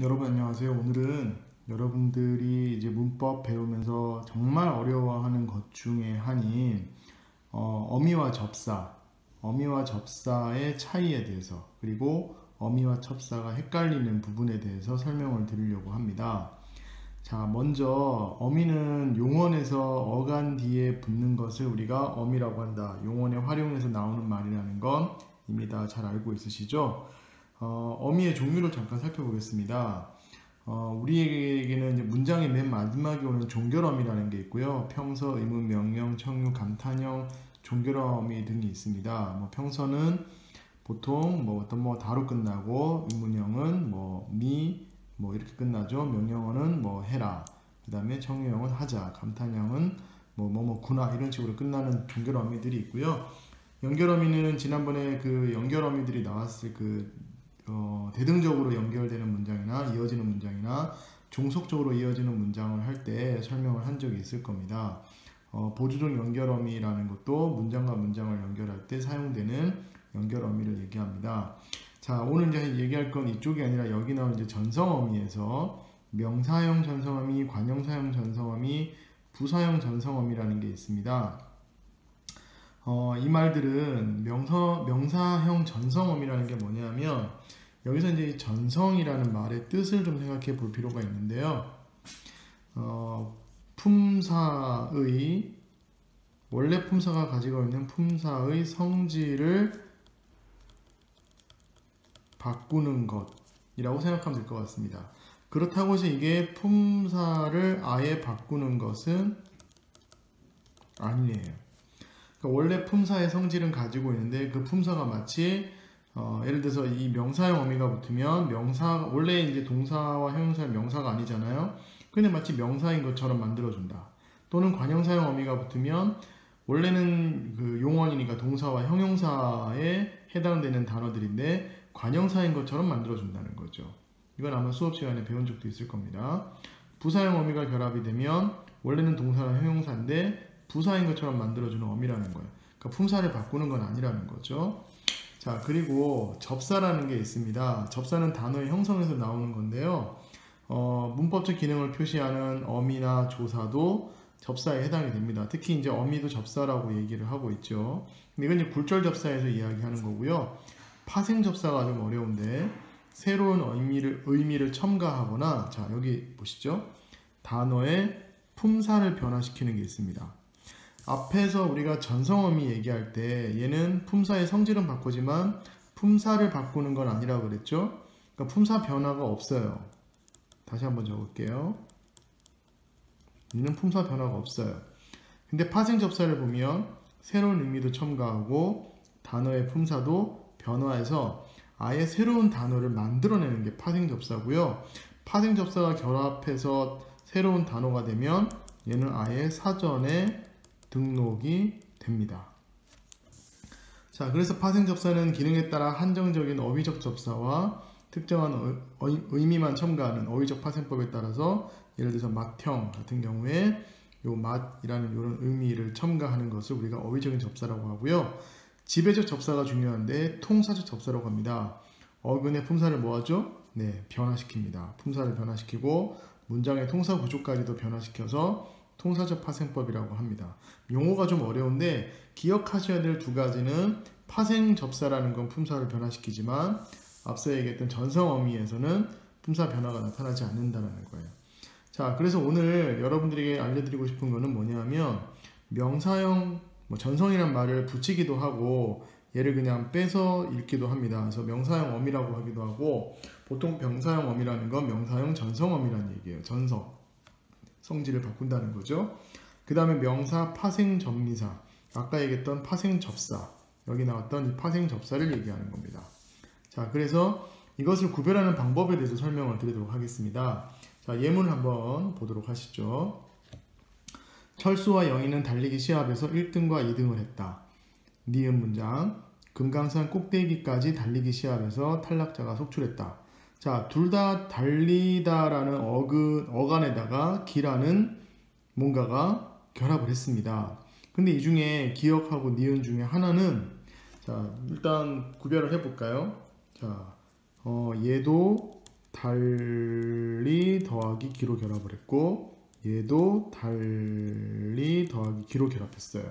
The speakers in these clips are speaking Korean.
여러분 안녕하세요. 오늘은 여러분들이 이제 문법 배우면서 정말 어려워하는 것 중에 한인 어미와 접사, 어미와 접사의 차이에 대해서 그리고 어미와 접사가 헷갈리는 부분에 대해서 설명을 드리려고 합니다. 자, 먼저 어미는 용언에서 어간 뒤에 붙는 것을 우리가 어미라고 한다. 용언의 활용에서 나오는 말이라는 건 이미 다 잘 알고 있으시죠? 어미의 종류를 잠깐 살펴보겠습니다. 우리에게는 이제 문장의 맨 마지막에 오는 종결어미라는 게 있고요. 평서, 의문, 명령, 청유, 감탄형, 종결어미 등이 있습니다. 평서는 보통 어떤 다로 끝나고, 의문형은 이렇게 끝나죠. 명령어는 해라. 그 다음에 청유형은 하자. 감탄형은 구나 이런 식으로 끝나는 종결어미들이 있고요. 연결어미는 지난번에 그 연결어미들이 나왔을 대등적으로 연결되는 문장이나 이어지는 문장이나 종속적으로 이어지는 문장을 할 때 설명을 한 적이 있을 겁니다. 보조적 연결어미라는 것도 문장과 문장을 연결할 때 사용되는 연결어미를 얘기합니다. 자, 오늘 이제 얘기할 건 이쪽이 아니라 여기 나온 이제 전성어미에서 명사형 전성어미, 관형사형 전성어미, 부사형 전성어미라는 게 있습니다. 이 말들은 명사형 전성어미라는 게 뭐냐면 여기서 이제 전성이라는 말의 뜻을 좀 생각해 볼 필요가 있는데요. 품사의 원래 품사가 가지고 있는 품사의 성질을 바꾸는 것이라고 생각하면 될 것 같습니다. 그렇다고 해서 이게 품사를 아예 바꾸는 것은 아니에요. 그러니까 원래 품사의 성질은 가지고 있는데 그 품사가 마치 예를 들어서 이 명사형 어미가 붙으면 원래 이제 동사와 형용사의 명사가 아니잖아요. 근데 마치 명사인 것처럼 만들어준다. 또는 관형사형 어미가 붙으면 원래는 그 용언이니까 동사와 형용사에 해당되는 단어들인데 관형사인 것처럼 만들어준다는 거죠. 이건 아마 수업 시간에 배운 적도 있을 겁니다. 부사형 어미가 결합이 되면 원래는 동사나 형용사인데 부사인 것처럼 만들어주는 어미라는 거예요. 그러니까 품사를 바꾸는 건 아니라는 거죠. 자, 그리고 접사라는 게 있습니다. 접사는 단어의 형성에서 나오는 건데요. 문법적 기능을 표시하는 어미나 조사도 접사에 해당이 됩니다. 특히 이제 어미도 접사라고 얘기를 하고 있죠. 근데 이건 이제 굴절 접사에서 이야기하는 거고요. 파생 접사가 좀 어려운데 새로운 의미를 첨가하거나, 자, 여기 보시죠. 단어의 품사를 변화시키는 게 있습니다. 앞에서 우리가 전성어미 얘기할 때 얘는 품사의 성질은 바꾸지만 품사를 바꾸는 건 아니라고 그랬죠. 그러니까 품사 변화가 없어요. 다시 한번 적을게요. 얘는 품사 변화가 없어요. 근데 파생 접사를 보면 새로운 의미도 첨가하고 단어의 품사도 변화해서 아예 새로운 단어를 만들어내는 게 파생 접사고요. 파생 접사가 결합해서 새로운 단어가 되면 얘는 아예 사전에 등록이 됩니다. 자, 그래서 파생 접사는 기능에 따라 한정적인 어휘적 접사와 특정한 의미만 첨가하는 어휘적 파생법에 따라서 예를 들어서 맛형 같은 경우에 요 맛이라는 이런 의미를 첨가하는 것을 우리가 어휘적인 접사라고 하고요. 지배적 접사가 중요한데 통사적 접사라고 합니다. 어근의 품사를 뭐하죠? 네, 변화시킵니다. 품사를 변화시키고 문장의 통사 구조까지도 변화시켜서 통사적 파생법이라고 합니다. 용어가 좀 어려운데 기억하셔야 될 두 가지는 파생 접사라는 건 품사를 변화시키지만 앞서 얘기했던 전성어미에서는 품사 변화가 나타나지 않는다는 거예요. 자, 그래서 오늘 여러분들에게 알려드리고 싶은 거는 뭐냐면 명사형 전성이란 말을 붙이기도 하고 얘를 그냥 빼서 읽기도 합니다. 그래서 명사형 어미라고 하기도 하고 보통 명사형 어미라는 건 명사형 전성어미라는 얘기예요. 전성. 성질을 바꾼다는 거죠. 그 다음에 명사 파생 접미사, 아까 얘기했던 파생 접사, 여기 나왔던 이 파생 접사를 얘기하는 겁니다. 자, 그래서 이것을 구별하는 방법에 대해서 설명을 드리도록 하겠습니다. 자, 예문을 한번 보도록 하시죠. 철수와 영희는 달리기 시합에서 1등과 2등을 했다. 니은 문장, 금강산 꼭대기까지 달리기 시합에서 탈락자가 속출했다. 자, 둘 다 달리다라는 어간에다가 기라는 뭔가가 결합을 했습니다. 근데 이 중에 기억하고 니은 중에 하나는, 자, 일단 구별을 해볼까요? 자, 얘도 달리 더하기 기로 결합을 했고 얘도 달리 더하기 기로 결합했어요.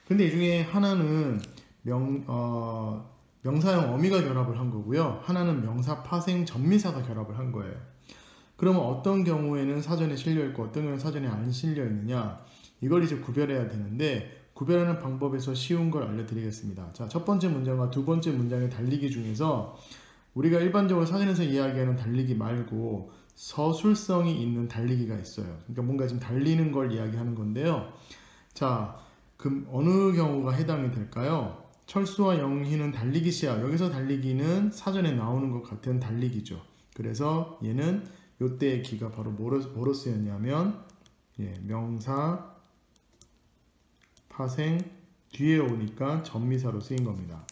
근데 이 중에 하나는 명사형 어미가 결합을 한 거고요. 하나는 명사 파생 전미사가 결합을 한 거예요. 그러면 어떤 경우에는 사전에 실려 있고 어떤 경우는 사전에 안 실려 있느냐, 이걸 이제 구별해야 되는데, 구별하는 방법에서 쉬운 걸 알려드리겠습니다. 자, 첫 번째 문장과 두 번째 문장의 달리기 중에서 우리가 일반적으로 사전에서 이야기하는 달리기 말고 서술성이 있는 달리기가 있어요. 그러니까 뭔가 지금 달리는 걸 이야기하는 건데요. 자, 그럼 어느 경우가 해당이 될까요? 철수와 영희는 달리기 시야. 여기서 달리기는 사전에 나오는 것 같은 달리기죠. 그래서 얘는 요때의 기가 바로 뭐로 쓰였냐면 명사 파생 뒤에 오니까 전미사로 쓰인 겁니다.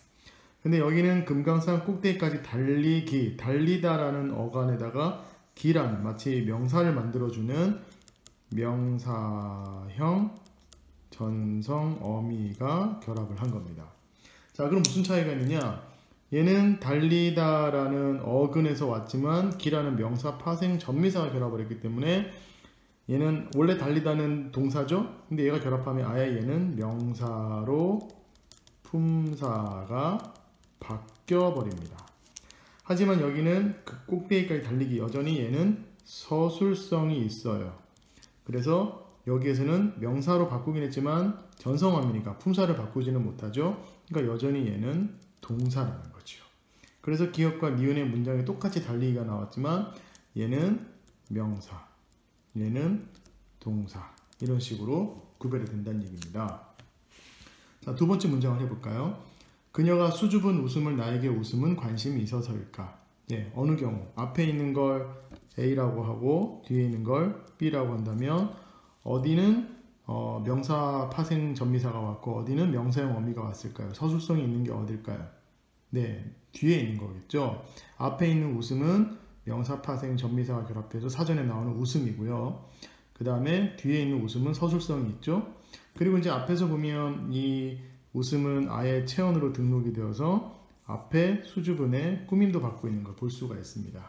근데 여기는 금강산 꼭대기까지 달리기, 달리다라는 어간에다가 기라는 마치 명사를 만들어주는 명사형 전성 어미가 결합을 한 겁니다. 자, 그럼 무슨 차이가 있느냐? 얘는 달리다라는 어근에서 왔지만 기라는 명사 파생 전미사가 결합을 했기 때문에 얘는 원래 달리다는 동사죠? 근데 얘가 결합하면 아예 얘는 명사로 품사가 바뀌어 버립니다. 하지만 여기는 그 꼭대기까지 달리기, 여전히 얘는 서술성이 있어요. 그래서 여기에서는 명사로 바꾸긴 했지만 전성어미니까 품사를 바꾸지는 못하죠. 그러니까 여전히 얘는 동사라는 거죠. 그래서 기역과 니은의 문장에 똑같이 달리기가 나왔지만 얘는 명사, 얘는 동사, 이런 식으로 구별이 된다는 얘기입니다. 자, 두 번째 문장을 해볼까요? 그녀가 수줍은 웃음을 나에게 웃음은 관심이 있어서일까? 어느 경우 앞에 있는 걸 A라고 하고 뒤에 있는 걸 B라고 한다면 어디는 명사 파생 전미사가 왔고 어디는 명사형 어미가 왔을까요? 서술성이 있는 게 어딜까요? 뒤에 있는 거겠죠. 앞에 있는 웃음은 명사 파생 전미사가 결합해서 사전에 나오는 웃음이고요. 그 다음에 뒤에 있는 웃음은 서술성이 있죠. 그리고 이제 앞에서 보면 이 웃음은 아예 체언으로 등록이 되어서 앞에 수줍은의 꾸밈도 받고 있는 걸 볼 수가 있습니다.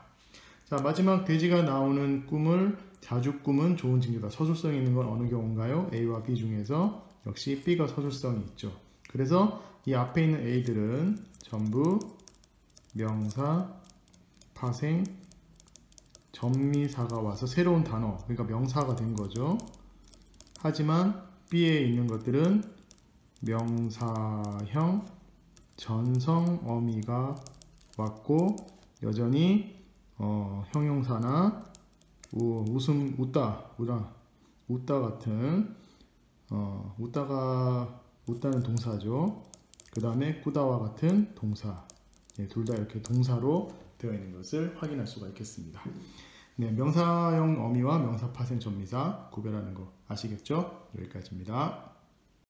자, 마지막 돼지가 나오는 꿈을 자주 꿈은 좋은 징조다. 서술성이 있는 건 어느 경우인가요? A와 B 중에서 역시 B가 서술성이 있죠. 그래서 이 앞에 있는 A들은 전부 명사 파생 전미사가 와서 새로운 단어, 그러니까 명사가 된 거죠. 하지만 B에 있는 것들은 명사형 전성 어미가 왔고 여전히 형용사나 웃음, 웃다 같은 웃다는 동사죠. 그 다음에 꾸다와 같은 동사, 둘 다 이렇게 동사로 되어 있는 것을 확인할 수가 있겠습니다. 명사형 어미와 명사 파생 전미사 구별하는 거 아시겠죠? 여기까지입니다.